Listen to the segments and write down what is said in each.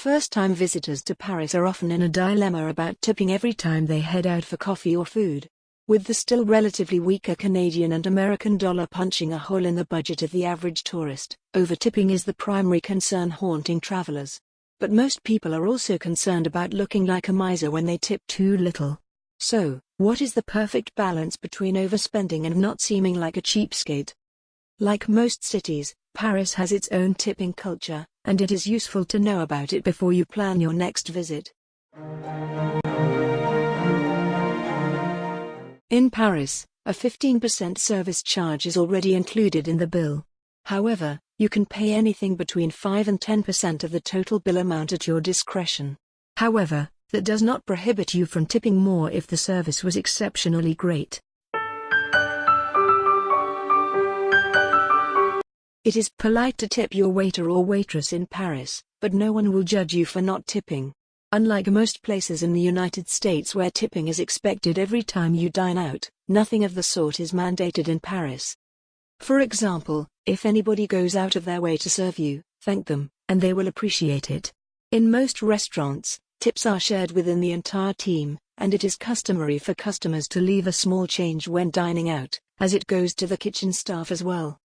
First-time visitors to Paris are often in a dilemma about tipping every time they head out for coffee or food. With the still relatively weaker Canadian and American dollar punching a hole in the budget of the average tourist, over-tipping is the primary concern haunting travelers. But most people are also concerned about looking like a miser when they tip too little. So, what is the perfect balance between overspending and not seeming like a cheapskate? Like most cities, Paris has its own tipping culture, and it is useful to know about it before you plan your next visit. In Paris, a 15% service charge is already included in the bill. However, you can pay anything between 5 and 10% of the total bill amount at your discretion. However, that does not prohibit you from tipping more if the service was exceptionally great. It is polite to tip your waiter or waitress in Paris, but no one will judge you for not tipping. Unlike most places in the United States where tipping is expected every time you dine out, nothing of the sort is mandated in Paris. For example, if anybody goes out of their way to serve you, thank them, and they will appreciate it. In most restaurants, tips are shared within the entire team, and it is customary for customers to leave a small change when dining out, as it goes to the kitchen staff as well.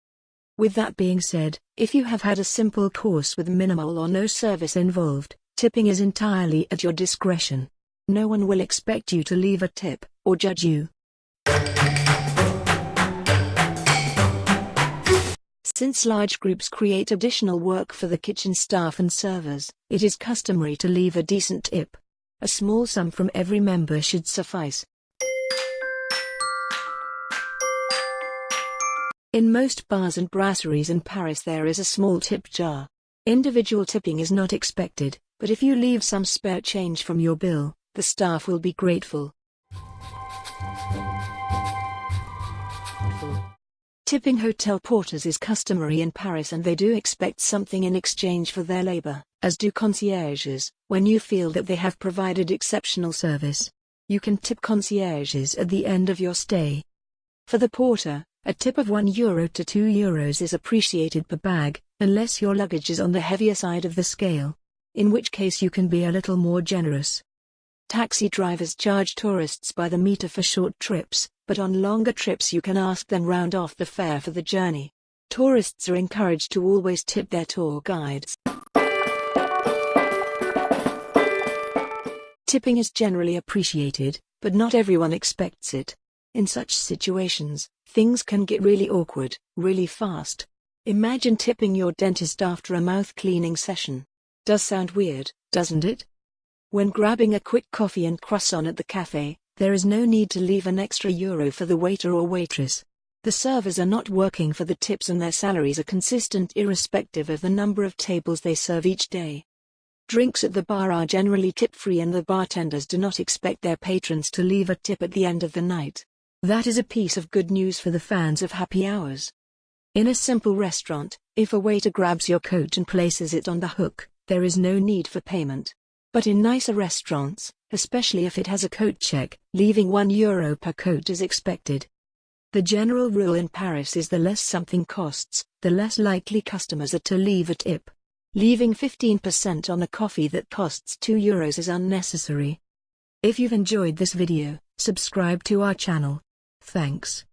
With that being said, if you have had a simple course with minimal or no service involved, tipping is entirely at your discretion. No one will expect you to leave a tip, or judge you. Since large groups create additional work for the kitchen staff and servers, it is customary to leave a decent tip. A small sum from every member should suffice. In most bars and brasseries in Paris there is a small tip jar. Individual tipping is not expected, but if you leave some spare change from your bill, the staff will be grateful. Tipping hotel porters is customary in Paris and they do expect something in exchange for their labor, as do concierges, when you feel that they have provided exceptional service. You can tip concierges at the end of your stay. For the porter, a tip of €1 to €2 is appreciated per bag, unless your luggage is on the heavier side of the scale, in which case you can be a little more generous. Taxi drivers charge tourists by the meter for short trips, but on longer trips you can ask them round off the fare for the journey. Tourists are encouraged to always tip their tour guides. Tipping is generally appreciated, but not everyone expects it. In such situations, things can get really awkward, really fast. Imagine tipping your dentist after a mouth cleaning session. Does sound weird, doesn't it? When grabbing a quick coffee and croissant at the cafe, there is no need to leave an extra euro for the waiter or waitress. The servers are not working for the tips and their salaries are consistent irrespective of the number of tables they serve each day. Drinks at the bar are generally tip-free and the bartenders do not expect their patrons to leave a tip at the end of the night. That is a piece of good news for the fans of happy hours. In a simple restaurant, if a waiter grabs your coat and places it on the hook, there is no need for payment. But in nicer restaurants, especially if it has a coat check, leaving €1 per coat is expected. The general rule in Paris is the less something costs, the less likely customers are to leave a tip. Leaving 15% on a coffee that costs €2 is unnecessary. If you've enjoyed this video, subscribe to our channel. Thanks.